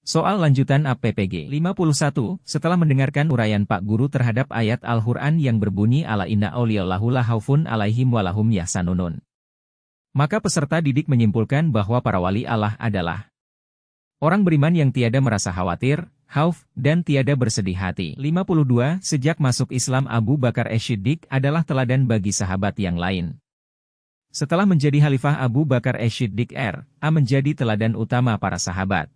Soal lanjutan APPG 51, setelah mendengarkan uraian Pak Guru terhadap ayat Al-Quran yang berbunyi ala inna awliyallahu la khaufun alaihim walahum yahsanun. Maka peserta didik menyimpulkan bahwa para wali Allah adalah orang beriman yang tiada merasa khawatir, khauf, dan tiada bersedih hati. 52, sejak masuk Islam Abu Bakar Ash-Shiddiq adalah teladan bagi sahabat yang lain. Setelah menjadi Khalifah Abu Bakar Ash-Shiddiq R.A. menjadi teladan utama para sahabat.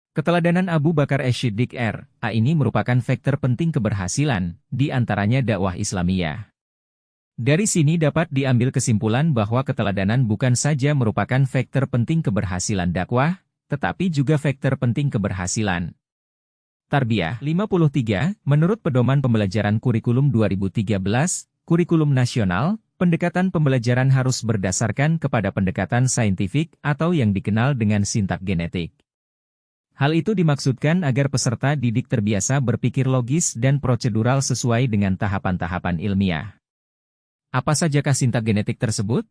Keteladanan Abu Bakar Ash-Shiddiq R.A. ini merupakan faktor penting keberhasilan, di antaranya dakwah Islamiyah. Dari sini dapat diambil kesimpulan bahwa keteladanan bukan saja merupakan faktor penting keberhasilan dakwah, tetapi juga faktor penting keberhasilan tarbiyah. 53, menurut pedoman pembelajaran kurikulum 2013, kurikulum nasional, pendekatan pembelajaran harus berdasarkan kepada pendekatan saintifik atau yang dikenal dengan sintak genetik. Hal itu dimaksudkan agar peserta didik terbiasa berpikir logis dan prosedural sesuai dengan tahapan-tahapan ilmiah. Apa sajakah sintak genetik tersebut?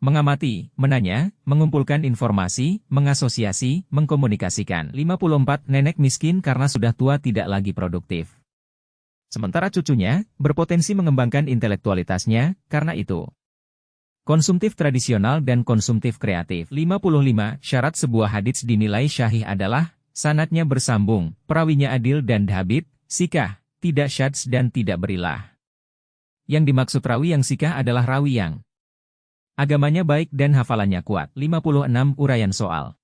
Mengamati, menanya, mengumpulkan informasi, mengasosiasi, mengkomunikasikan. 54, nenek miskin karena sudah tua tidak lagi produktif. Sementara cucunya, berpotensi mengembangkan intelektualitasnya, karena itu. Konsumtif tradisional dan konsumtif kreatif. 55, syarat sebuah hadits dinilai syahih adalah, sanadnya bersambung, perawinya adil dan dhabit, sikah, tidak syadz dan tidak berilah. Yang dimaksud rawi yang sikah adalah rawi yang agamanya baik dan hafalannya kuat. 56, uraian soal.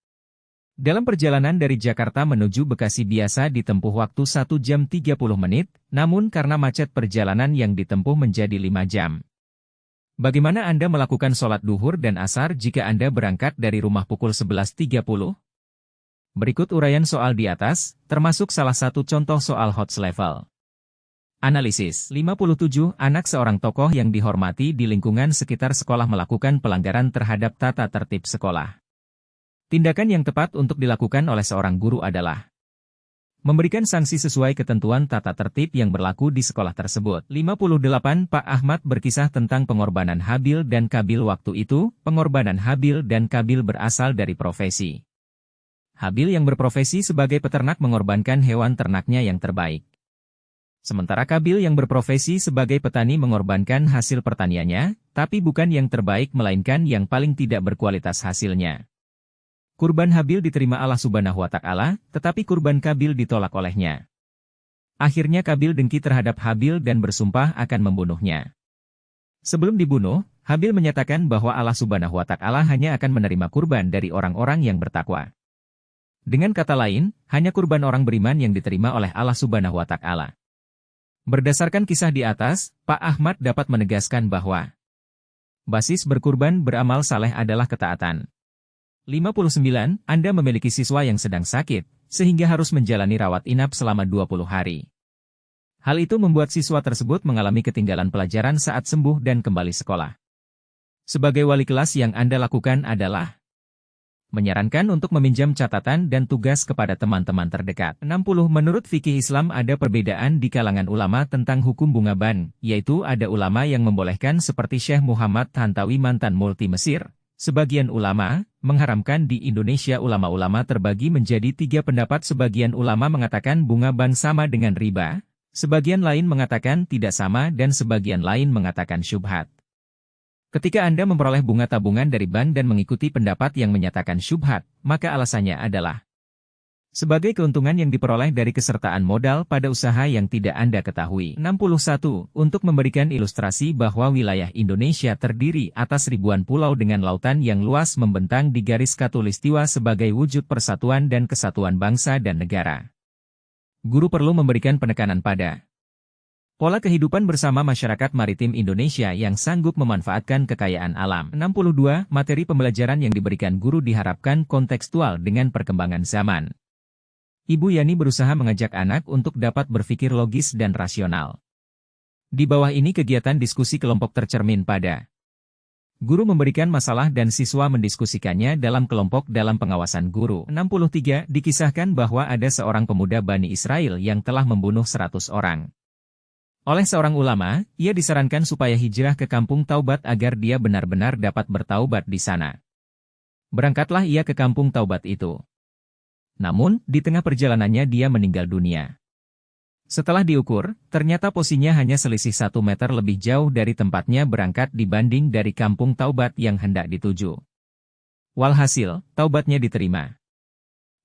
Dalam perjalanan dari Jakarta menuju Bekasi biasa ditempuh waktu 1 jam 30 menit, namun karena macet perjalanan yang ditempuh menjadi 5 jam. Bagaimana Anda melakukan sholat duhur dan asar jika Anda berangkat dari rumah pukul 11.30? Berikut uraian soal di atas, termasuk salah satu contoh soal HOTS level. Analisis. 57, anak seorang tokoh yang dihormati di lingkungan sekitar sekolah melakukan pelanggaran terhadap tata tertib sekolah. Tindakan yang tepat untuk dilakukan oleh seorang guru adalah memberikan sanksi sesuai ketentuan tata tertib yang berlaku di sekolah tersebut. 58, Pak Ahmad berkisah tentang pengorbanan Habil dan Kabil waktu itu. Pengorbanan Habil dan Kabil berasal dari profesi. Habil yang berprofesi sebagai peternak mengorbankan hewan ternaknya yang terbaik. Sementara Kabil yang berprofesi sebagai petani mengorbankan hasil pertaniannya, tapi bukan yang terbaik melainkan yang paling tidak berkualitas hasilnya. Kurban Habil diterima Allah Subhanahu wa Ta'ala, tetapi kurban Kabil ditolak olehnya. Akhirnya Kabil dengki terhadap Habil dan bersumpah akan membunuhnya. Sebelum dibunuh, Habil menyatakan bahwa Allah Subhanahu wa Ta'ala hanya akan menerima kurban dari orang-orang yang bertakwa. Dengan kata lain, hanya kurban orang beriman yang diterima oleh Allah Subhanahu wa Ta'ala. Berdasarkan kisah di atas, Pak Ahmad dapat menegaskan bahwa basis berkurban beramal saleh adalah ketaatan. 59, Anda memiliki siswa yang sedang sakit, sehingga harus menjalani rawat inap selama 20 hari. Hal itu membuat siswa tersebut mengalami ketinggalan pelajaran saat sembuh dan kembali sekolah. Sebagai wali kelas yang Anda lakukan adalah menyarankan untuk meminjam catatan dan tugas kepada teman-teman terdekat. 60, menurut fikih Islam ada perbedaan di kalangan ulama tentang hukum bunga ban, yaitu ada ulama yang membolehkan seperti Syekh Muhammad Tantawi mantan multi Mesir. Sebagian ulama mengharamkan di Indonesia. Ulama-ulama terbagi menjadi 3 pendapat. Sebagian ulama mengatakan bunga ban sama dengan riba, sebagian lain mengatakan tidak sama dan sebagian lain mengatakan syubhat. Ketika Anda memperoleh bunga tabungan dari bank dan mengikuti pendapat yang menyatakan syubhat, maka alasannya adalah sebagai keuntungan yang diperoleh dari kesertaan modal pada usaha yang tidak Anda ketahui. 61. Untuk memberikan ilustrasi bahwa wilayah Indonesia terdiri atas ribuan pulau dengan lautan yang luas membentang di garis khatulistiwa sebagai wujud persatuan dan kesatuan bangsa dan negara. Guru perlu memberikan penekanan pada pola kehidupan bersama masyarakat maritim Indonesia yang sanggup memanfaatkan kekayaan alam. 62. Materi pembelajaran yang diberikan guru diharapkan kontekstual dengan perkembangan zaman. Ibu Yani berusaha mengajak anak untuk dapat berpikir logis dan rasional. Di bawah ini kegiatan diskusi kelompok tercermin pada guru memberikan masalah dan siswa mendiskusikannya dalam kelompok dalam pengawasan guru. 63. Dikisahkan bahwa ada seorang pemuda Bani Israel yang telah membunuh 100 orang. Oleh seorang ulama, ia disarankan supaya hijrah ke kampung Taubat agar dia benar-benar dapat bertaubat di sana. Berangkatlah ia ke kampung Taubat itu. Namun, di tengah perjalanannya dia meninggal dunia. Setelah diukur, ternyata posisinya hanya selisih 1 meter lebih jauh dari tempatnya berangkat dibanding dari kampung taubat yang hendak dituju. Walhasil, taubatnya diterima.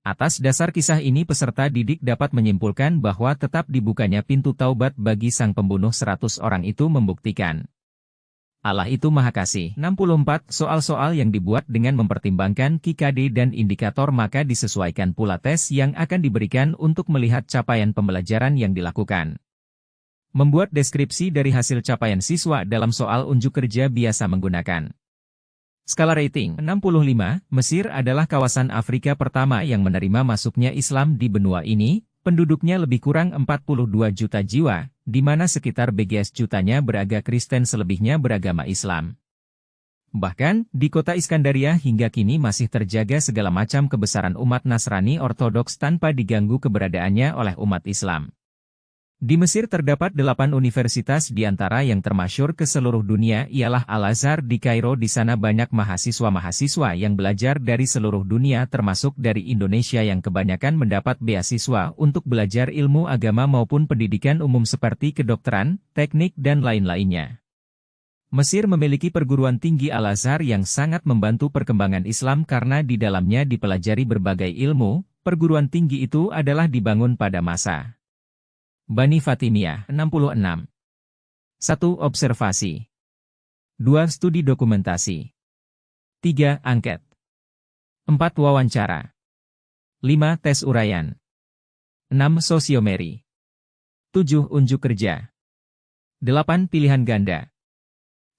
Atas dasar kisah ini peserta didik dapat menyimpulkan bahwa tetap dibukanya pintu taubat bagi sang pembunuh 100 orang itu membuktikan Allah itu Maha Kasih. 64. Soal-soal yang dibuat dengan mempertimbangkan QKD dan indikator maka disesuaikan pula tes yang akan diberikan untuk melihat capaian pembelajaran yang dilakukan. Membuat deskripsi dari hasil capaian siswa dalam soal unjuk kerja biasa menggunakan skala rating 65. Mesir adalah kawasan Afrika pertama yang menerima masuknya Islam di benua ini. Penduduknya lebih kurang 42 juta jiwa, di mana sekitar 13 jutanya beragama Kristen selebihnya beragama Islam. Bahkan, di kota Iskandaria hingga kini masih terjaga segala macam kebesaran umat Nasrani Ortodoks tanpa diganggu keberadaannya oleh umat Islam. Di Mesir terdapat 8 universitas di antara yang termasyhur ke seluruh dunia ialah Al-Azhar di Kairo. Di sana banyak mahasiswa-mahasiswa yang belajar dari seluruh dunia termasuk dari Indonesia yang kebanyakan mendapat beasiswa untuk belajar ilmu agama maupun pendidikan umum seperti kedokteran, teknik dan lain-lainnya. Mesir memiliki perguruan tinggi Al-Azhar yang sangat membantu perkembangan Islam karena di dalamnya dipelajari berbagai ilmu. Perguruan tinggi itu adalah dibangun pada masa Bani Fatimiyah. 66. 1. Observasi. 2. Studi dokumentasi. 3. Angket. 4. Wawancara. 5. Tes uraian. 6. Sosiomeri. 7. Unjuk kerja. 8. Pilihan ganda.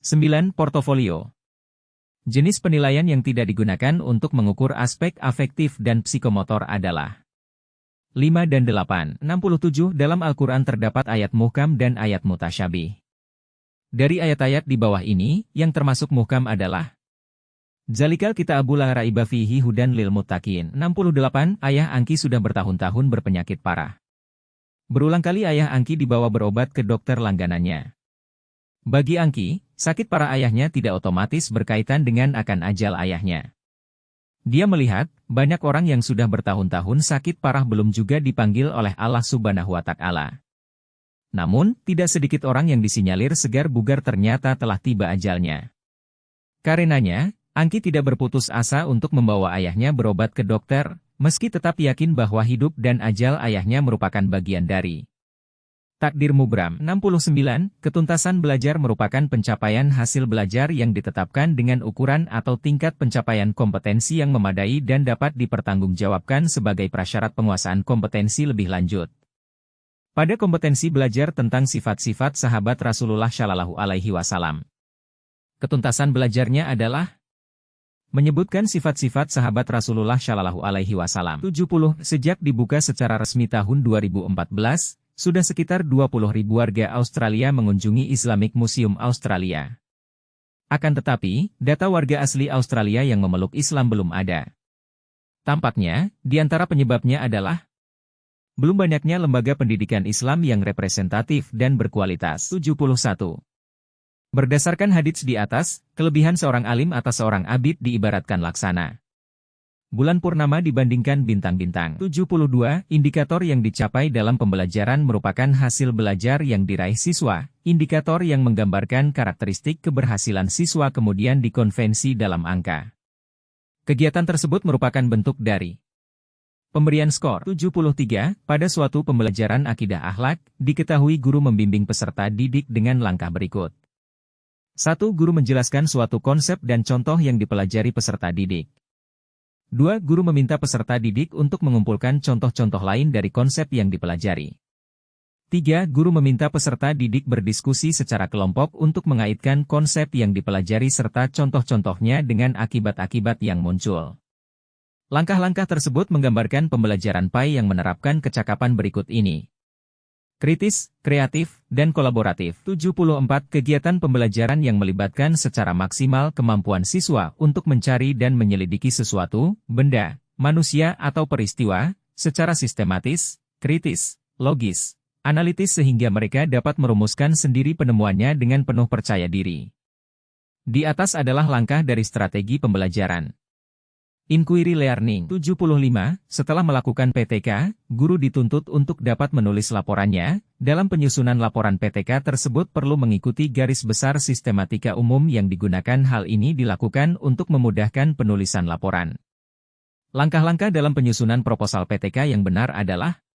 9. Portofolio. Jenis penilaian yang tidak digunakan untuk mengukur aspek afektif dan psikomotor adalah 5 dan 8. 67. Dalam Al-Quran terdapat ayat muhkam dan ayat mutasyabih. Dari ayat-ayat di bawah ini, yang termasuk muhkam adalah Zalikal kitabu la raiba fihi hudan lil muttaqin. 68. Ayah Angki sudah bertahun-tahun berpenyakit parah. Berulang kali ayah Angki dibawa berobat ke dokter langganannya. Bagi Angki, sakit parah ayahnya tidak otomatis berkaitan dengan akan ajal ayahnya. Dia melihat, banyak orang yang sudah bertahun-tahun sakit parah belum juga dipanggil oleh Allah Subhanahu wa Ta'ala. Namun, tidak sedikit orang yang disinyalir segar bugar ternyata telah tiba ajalnya. Karenanya, Angki tidak berputus asa untuk membawa ayahnya berobat ke dokter, meski tetap yakin bahwa hidup dan ajal ayahnya merupakan bagian dari takdir mubram. 69. Ketuntasan belajar merupakan pencapaian hasil belajar yang ditetapkan dengan ukuran atau tingkat pencapaian kompetensi yang memadai dan dapat dipertanggungjawabkan sebagai prasyarat penguasaan kompetensi lebih lanjut. Pada kompetensi belajar tentang sifat-sifat sahabat Rasulullah Shallallahu Alaihi Wasallam. Ketuntasan belajarnya adalah menyebutkan sifat-sifat sahabat Rasulullah Shallallahu Alaihi Wasallam. 70. Sejak dibuka secara resmi tahun 2014, sudah sekitar 20.000 warga Australia mengunjungi Islamic Museum Australia. Akan tetapi, data warga asli Australia yang memeluk Islam belum ada. Tampaknya, di antara penyebabnya adalah belum banyaknya lembaga pendidikan Islam yang representatif dan berkualitas. 71. Berdasarkan hadits di atas, kelebihan seorang alim atas seorang abid diibaratkan laksana bulan purnama dibandingkan bintang-bintang. 72. Indikator yang dicapai dalam pembelajaran merupakan hasil belajar yang diraih siswa. Indikator yang menggambarkan karakteristik keberhasilan siswa kemudian dikonvensi dalam angka. Kegiatan tersebut merupakan bentuk dari pemberian skor. 73. Pada suatu pembelajaran akidah akhlak, diketahui guru membimbing peserta didik dengan langkah berikut. 1. Guru menjelaskan suatu konsep dan contoh yang dipelajari peserta didik. 2. Guru meminta peserta didik untuk mengumpulkan contoh-contoh lain dari konsep yang dipelajari. 3. Guru meminta peserta didik berdiskusi secara kelompok untuk mengaitkan konsep yang dipelajari serta contoh-contohnya dengan akibat-akibat yang muncul. Langkah-langkah tersebut menggambarkan pembelajaran PAI yang menerapkan kecakapan berikut ini. Kritis, kreatif, dan kolaboratif. 74. Kegiatan pembelajaran yang melibatkan secara maksimal kemampuan siswa untuk mencari dan menyelidiki sesuatu, benda, manusia atau peristiwa, secara sistematis, kritis, logis, analitis sehingga mereka dapat merumuskan sendiri penemuannya dengan penuh percaya diri. Di atas adalah langkah dari strategi pembelajaran. Inquiry Learning 75, setelah melakukan PTK, guru dituntut untuk dapat menulis laporannya. Dalam penyusunan laporan PTK tersebut perlu mengikuti garis besar sistematika umum yang digunakan. Hal ini dilakukan untuk memudahkan penulisan laporan. Langkah-langkah dalam penyusunan proposal PTK yang benar adalah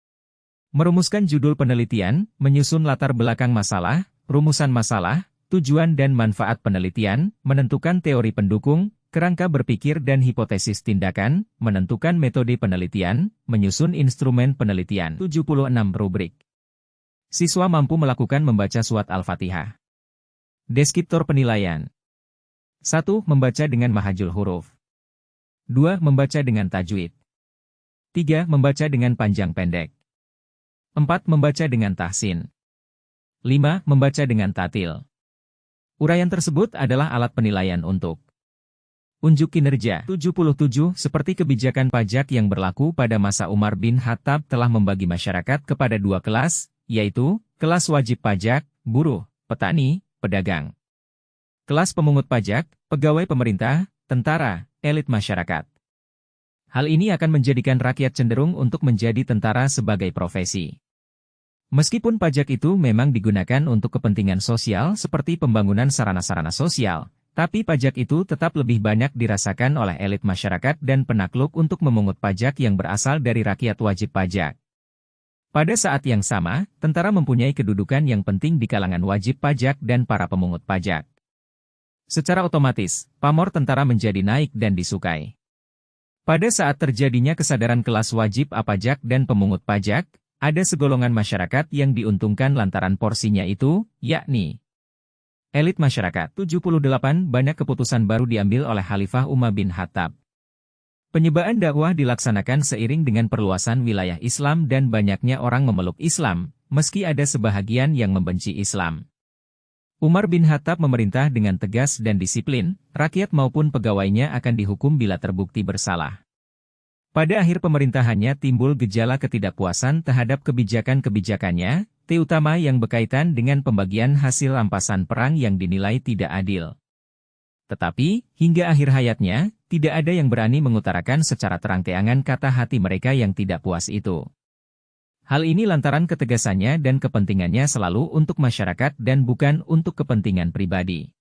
merumuskan judul penelitian, menyusun latar belakang masalah, rumusan masalah, tujuan dan manfaat penelitian, menentukan teori pendukung, kerangka berpikir dan hipotesis tindakan, menentukan metode penelitian, menyusun instrumen penelitian. 76 rubrik. Siswa mampu melakukan membaca surat Al-Fatihah. Deskriptor penilaian. 1. Membaca dengan mahajul huruf. 2. Membaca dengan tajwid. 3. Membaca dengan panjang pendek. 4. Membaca dengan tahsin. 5. Membaca dengan tatil. Uraian tersebut adalah alat penilaian untuk unjuk kinerja. 77. Seperti kebijakan pajak yang berlaku pada masa Umar bin Khattab telah membagi masyarakat kepada dua kelas, yaitu, kelas wajib pajak, buruh, petani, pedagang. Kelas pemungut pajak, pegawai pemerintah, tentara, elit masyarakat. Hal ini akan menjadikan rakyat cenderung untuk menjadi tentara sebagai profesi. Meskipun pajak itu memang digunakan untuk kepentingan sosial seperti pembangunan sarana-sarana sosial, tapi pajak itu tetap lebih banyak dirasakan oleh elit masyarakat dan penakluk untuk memungut pajak yang berasal dari rakyat wajib pajak. Pada saat yang sama, tentara mempunyai kedudukan yang penting di kalangan wajib pajak dan para pemungut pajak. Secara otomatis, pamor tentara menjadi naik dan disukai. Pada saat terjadinya kesadaran kelas wajib pajak dan pemungut pajak, ada segolongan masyarakat yang diuntungkan lantaran porsinya itu, yakni elit masyarakat. 78 Banyak keputusan baru diambil oleh Khalifah Umar bin Khattab. Penyebaan dakwah dilaksanakan seiring dengan perluasan wilayah Islam dan banyaknya orang memeluk Islam, meski ada sebahagian yang membenci Islam. Umar bin Khattab memerintah dengan tegas dan disiplin, rakyat maupun pegawainya akan dihukum bila terbukti bersalah. Pada akhir pemerintahannya timbul gejala ketidakpuasan terhadap kebijakan-kebijakannya, terutama yang berkaitan dengan pembagian hasil rampasan perang yang dinilai tidak adil. Tetapi, hingga akhir hayatnya, tidak ada yang berani mengutarakan secara terang-terangan kata hati mereka yang tidak puas itu. Hal ini lantaran ketegasannya dan kepentingannya selalu untuk masyarakat dan bukan untuk kepentingan pribadi.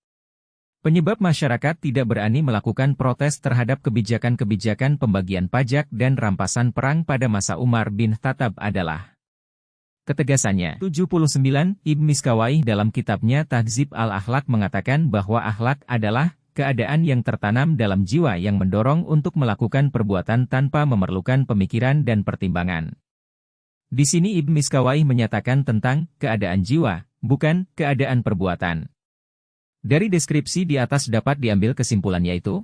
Penyebab masyarakat tidak berani melakukan protes terhadap kebijakan-kebijakan pembagian pajak dan rampasan perang pada masa Umar bin Khattab adalah ketegasannya. 79 Ibn Miskawayh dalam kitabnya Tahdzib al-Akhlaq mengatakan bahwa akhlak adalah keadaan yang tertanam dalam jiwa yang mendorong untuk melakukan perbuatan tanpa memerlukan pemikiran dan pertimbangan. Di sini Ibn Miskawayh menyatakan tentang keadaan jiwa, bukan keadaan perbuatan. Dari deskripsi di atas dapat diambil kesimpulan yaitu,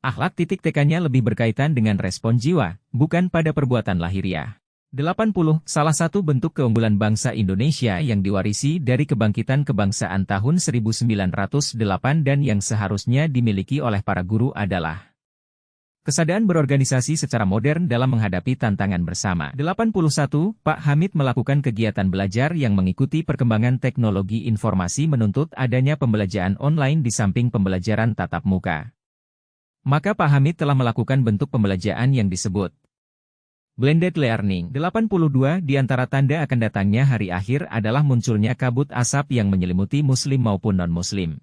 akhlak TK-nya lebih berkaitan dengan respon jiwa, bukan pada perbuatan lahiriah. 80. Salah satu bentuk keunggulan bangsa Indonesia yang diwarisi dari kebangkitan kebangsaan tahun 1908 dan yang seharusnya dimiliki oleh para guru adalah kesadaran berorganisasi secara modern dalam menghadapi tantangan bersama. 81. Pak Hamid melakukan kegiatan belajar yang mengikuti perkembangan teknologi informasi menuntut adanya pembelajaran online di samping pembelajaran tatap muka. Maka Pak Hamid telah melakukan bentuk pembelajaran yang disebut blended learning. 82. Di antara tanda akan datangnya hari akhir adalah munculnya kabut asap yang menyelimuti muslim maupun non-muslim.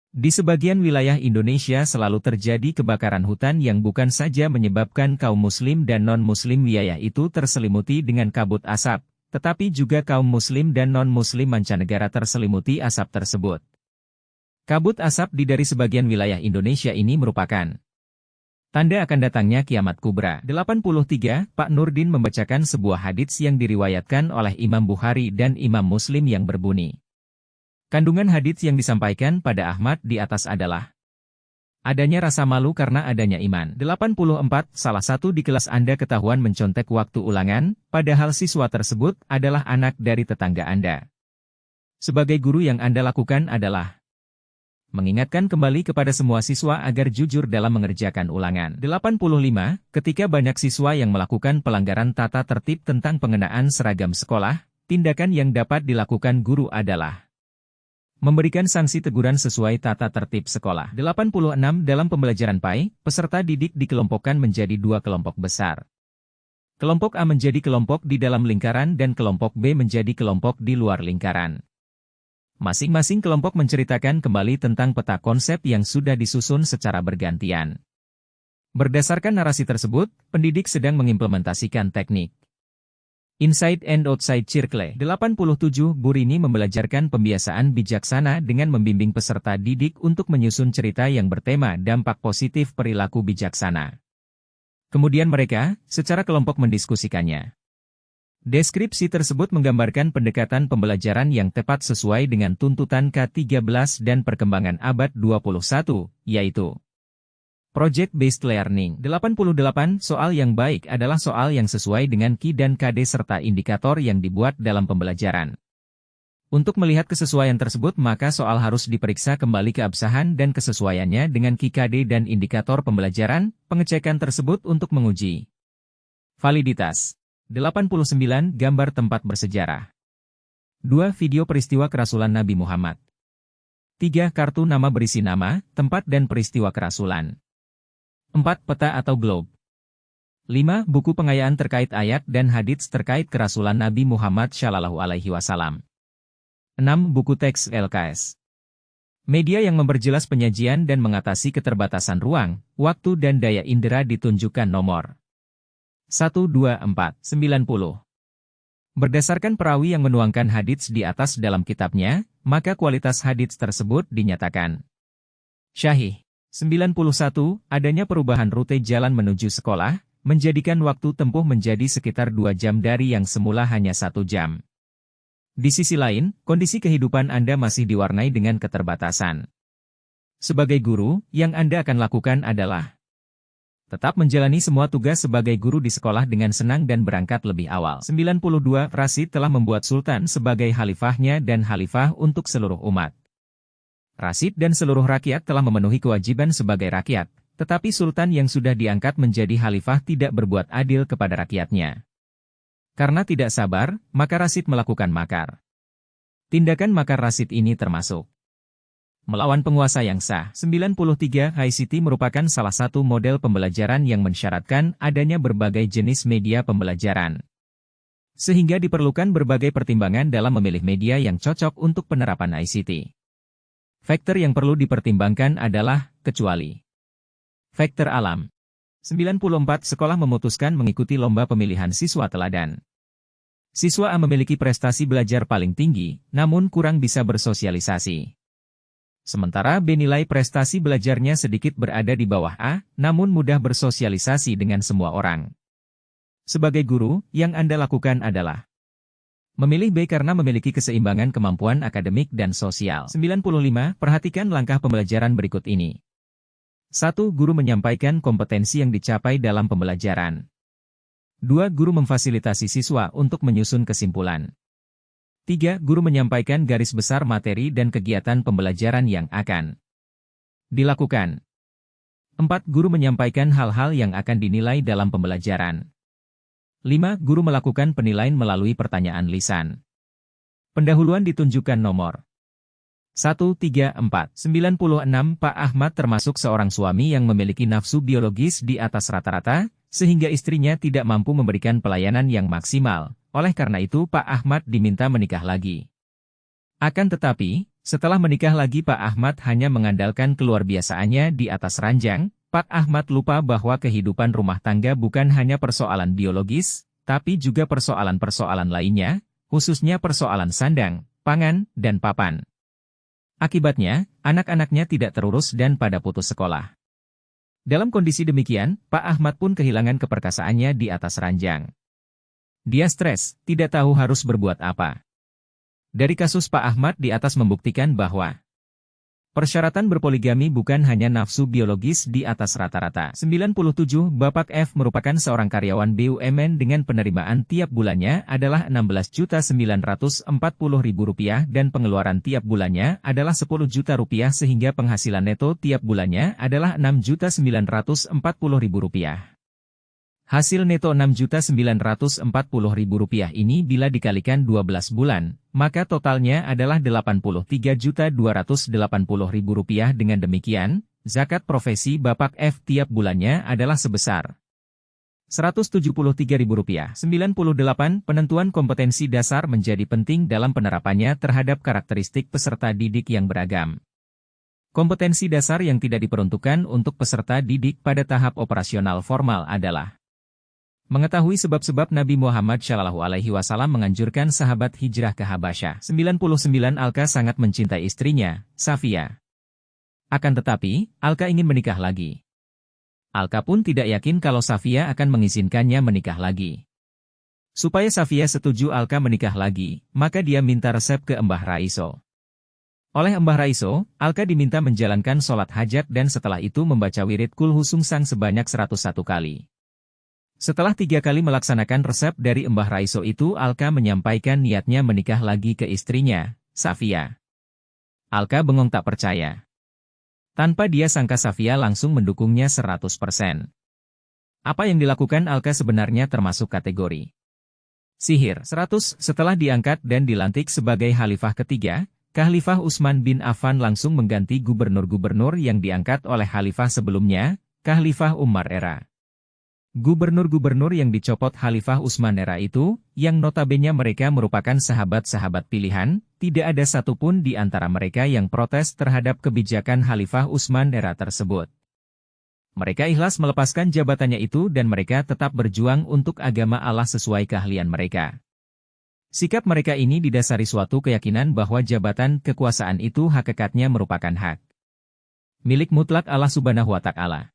Di sebagian wilayah Indonesia selalu terjadi kebakaran hutan yang bukan saja menyebabkan kaum muslim dan non-muslim wilayah itu terselimuti dengan kabut asap, tetapi juga kaum muslim dan non-muslim mancanegara terselimuti asap tersebut. Kabut asap dari sebagian wilayah Indonesia ini merupakan tanda akan datangnya kiamat kubra. 83. Pak Nurdin membacakan sebuah hadits yang diriwayatkan oleh Imam Bukhari dan Imam Muslim yang berbunyi. Kandungan hadits yang disampaikan pada Ahmad di atas adalah adanya rasa malu karena adanya iman. 84. Salah satu di kelas Anda ketahuan mencontek waktu ulangan, padahal siswa tersebut adalah anak dari tetangga Anda. Sebagai guru yang Anda lakukan adalah mengingatkan kembali kepada semua siswa agar jujur dalam mengerjakan ulangan. 85. Ketika banyak siswa yang melakukan pelanggaran tata tertib tentang pengenaan seragam sekolah, tindakan yang dapat dilakukan guru adalah Memberikan sanksi teguran sesuai tata tertib sekolah. 86 Dalam pembelajaran PAI, peserta didik dikelompokkan menjadi dua kelompok besar. Kelompok A menjadi kelompok di dalam lingkaran dan kelompok B menjadi kelompok di luar lingkaran. Masing-masing kelompok menceritakan kembali tentang peta konsep yang sudah disusun secara bergantian. Berdasarkan narasi tersebut, pendidik sedang mengimplementasikan teknik Inside and Outside Circle. 87 Bu Rini membelajarkan pembiasaan bijaksana dengan membimbing peserta didik untuk menyusun cerita yang bertema dampak positif perilaku bijaksana. Kemudian mereka, secara kelompok mendiskusikannya. Deskripsi tersebut menggambarkan pendekatan pembelajaran yang tepat sesuai dengan tuntutan K13 dan perkembangan abad 21, yaitu Project-Based Learning. 88 Soal yang baik adalah soal yang sesuai dengan KI dan KD serta indikator yang dibuat dalam pembelajaran. Untuk melihat kesesuaian tersebut maka soal harus diperiksa kembali keabsahan dan kesesuaiannya dengan KI KD dan indikator pembelajaran, pengecekan tersebut untuk menguji validitas. 89 Gambar tempat bersejarah. 2 Video peristiwa kerasulan Nabi Muhammad. 3 Kartu nama berisi nama, tempat dan peristiwa kerasulan. 4 Peta atau globe. 5 Buku pengayaan terkait ayat dan hadits terkait kerasulan Nabi Muhammad Shallallahu Alaihi Wasallam. 6 Buku teks LKS. Media yang memperjelas penyajian dan mengatasi keterbatasan ruang, waktu dan daya indera ditunjukkan nomor 1, 2, 4, 90. Berdasarkan perawi yang menuangkan hadits di atas dalam kitabnya, maka kualitas hadits tersebut dinyatakan syahih. 91. Adanya perubahan rute jalan menuju sekolah, menjadikan waktu tempuh menjadi sekitar 2 jam dari yang semula hanya 1 jam. Di sisi lain, kondisi kehidupan Anda masih diwarnai dengan keterbatasan. Sebagai guru, yang Anda akan lakukan adalah tetap menjalani semua tugas sebagai guru di sekolah dengan senang dan berangkat lebih awal. 92. Rasyid telah membuat Sultan sebagai khalifahnya dan khalifah untuk seluruh umat. Rasyid dan seluruh rakyat telah memenuhi kewajiban sebagai rakyat, tetapi Sultan yang sudah diangkat menjadi khalifah tidak berbuat adil kepada rakyatnya. Karena tidak sabar, maka Rasyid melakukan makar. Tindakan makar Rasyid ini termasuk melawan penguasa yang sah. 93. ICT merupakan salah satu model pembelajaran yang mensyaratkan adanya berbagai jenis media pembelajaran. Sehingga diperlukan berbagai pertimbangan dalam memilih media yang cocok untuk penerapan ICT. Faktor yang perlu dipertimbangkan adalah kecuali faktor alam. 94. Sekolah memutuskan mengikuti lomba pemilihan siswa teladan. Siswa A memiliki prestasi belajar paling tinggi, namun kurang bisa bersosialisasi. Sementara B nilai prestasi belajarnya sedikit berada di bawah A, namun mudah bersosialisasi dengan semua orang. Sebagai guru, yang Anda lakukan adalah memilih B karena memiliki keseimbangan kemampuan akademik dan sosial. 95. Perhatikan langkah pembelajaran berikut ini. 1. Guru menyampaikan kompetensi yang dicapai dalam pembelajaran. 2. Guru memfasilitasi siswa untuk menyusun kesimpulan. 3. Guru menyampaikan garis besar materi dan kegiatan pembelajaran yang akan dilakukan. 4. Guru menyampaikan hal-hal yang akan dinilai dalam pembelajaran. 5. Guru melakukan penilaian melalui pertanyaan lisan. Pendahuluan ditunjukkan nomor 1, 3, 4. 96. Pak Ahmad termasuk seorang suami yang memiliki nafsu biologis di atas rata-rata, sehingga istrinya tidak mampu memberikan pelayanan yang maksimal. Oleh karena itu Pak Ahmad diminta menikah lagi. Akan tetapi, setelah menikah lagi Pak Ahmad hanya mengandalkan keluar biasaannya di atas ranjang. Pak Ahmad lupa bahwa kehidupan rumah tangga bukan hanya persoalan biologis, tapi juga persoalan-persoalan lainnya, khususnya persoalan sandang, pangan, dan papan. Akibatnya, anak-anaknya tidak terurus dan pada putus sekolah. Dalam kondisi demikian, Pak Ahmad pun kehilangan keperkasaannya di atas ranjang. Dia stres, tidak tahu harus berbuat apa. Dari kasus Pak Ahmad di atas membuktikan bahwa persyaratan berpoligami bukan hanya nafsu biologis di atas rata-rata. 97. Bapak F merupakan seorang karyawan BUMN dengan penerimaan tiap bulannya adalah Rp16.940.000 dan pengeluaran tiap bulannya adalah Rp10 juta sehingga penghasilan neto tiap bulannya adalah Rp6.940.000. Hasil neto Rp6.940.000 ini bila dikalikan 12 bulan, maka totalnya adalah Rp83.280.000. Dengan demikian, zakat profesi Bapak F tiap bulannya adalah sebesar Rp173.000. 98. Penentuan kompetensi dasar menjadi penting dalam penerapannya terhadap karakteristik peserta didik yang beragam. Kompetensi dasar yang tidak diperuntukkan untuk peserta didik pada tahap operasional formal adalah mengetahui sebab-sebab Nabi Muhammad SAW menganjurkan sahabat hijrah ke Habasyah. 99. Alka sangat mencintai istrinya, Safiyah. Akan tetapi, Alka ingin menikah lagi. Alka pun tidak yakin kalau Safiyah akan mengizinkannya menikah lagi. Supaya Safiyah setuju Alka menikah lagi, maka dia minta resep ke Mbah Raiso. Oleh Mbah Raiso, Alka diminta menjalankan sholat hajat dan setelah itu membaca wirid Kulhu Sungsang sebanyak 101 kali. Setelah 3 kali melaksanakan resep dari Mbah Raiso itu, Alka menyampaikan niatnya menikah lagi ke istrinya, Safiyah. Alka bengong tak percaya. Tanpa dia sangka Safiyah langsung mendukungnya 100%. Apa yang dilakukan Alka sebenarnya termasuk kategori sihir. 100. Setelah diangkat dan dilantik sebagai Khalifah ketiga, Khalifah Utsman bin Affan langsung mengganti gubernur-gubernur yang diangkat oleh Khalifah sebelumnya, Khalifah Umar era. Gubernur-gubernur yang dicopot Khalifah Utsman era itu, yang notabene mereka merupakan sahabat-sahabat pilihan, tidak ada satupun di antara mereka yang protes terhadap kebijakan Khalifah Utsman era tersebut. Mereka ikhlas melepaskan jabatannya itu dan mereka tetap berjuang untuk agama Allah sesuai keahlian mereka. Sikap mereka ini didasari suatu keyakinan bahwa jabatan kekuasaan itu hakikatnya merupakan hak milik mutlak Allah Subhanahu wa Ta'ala.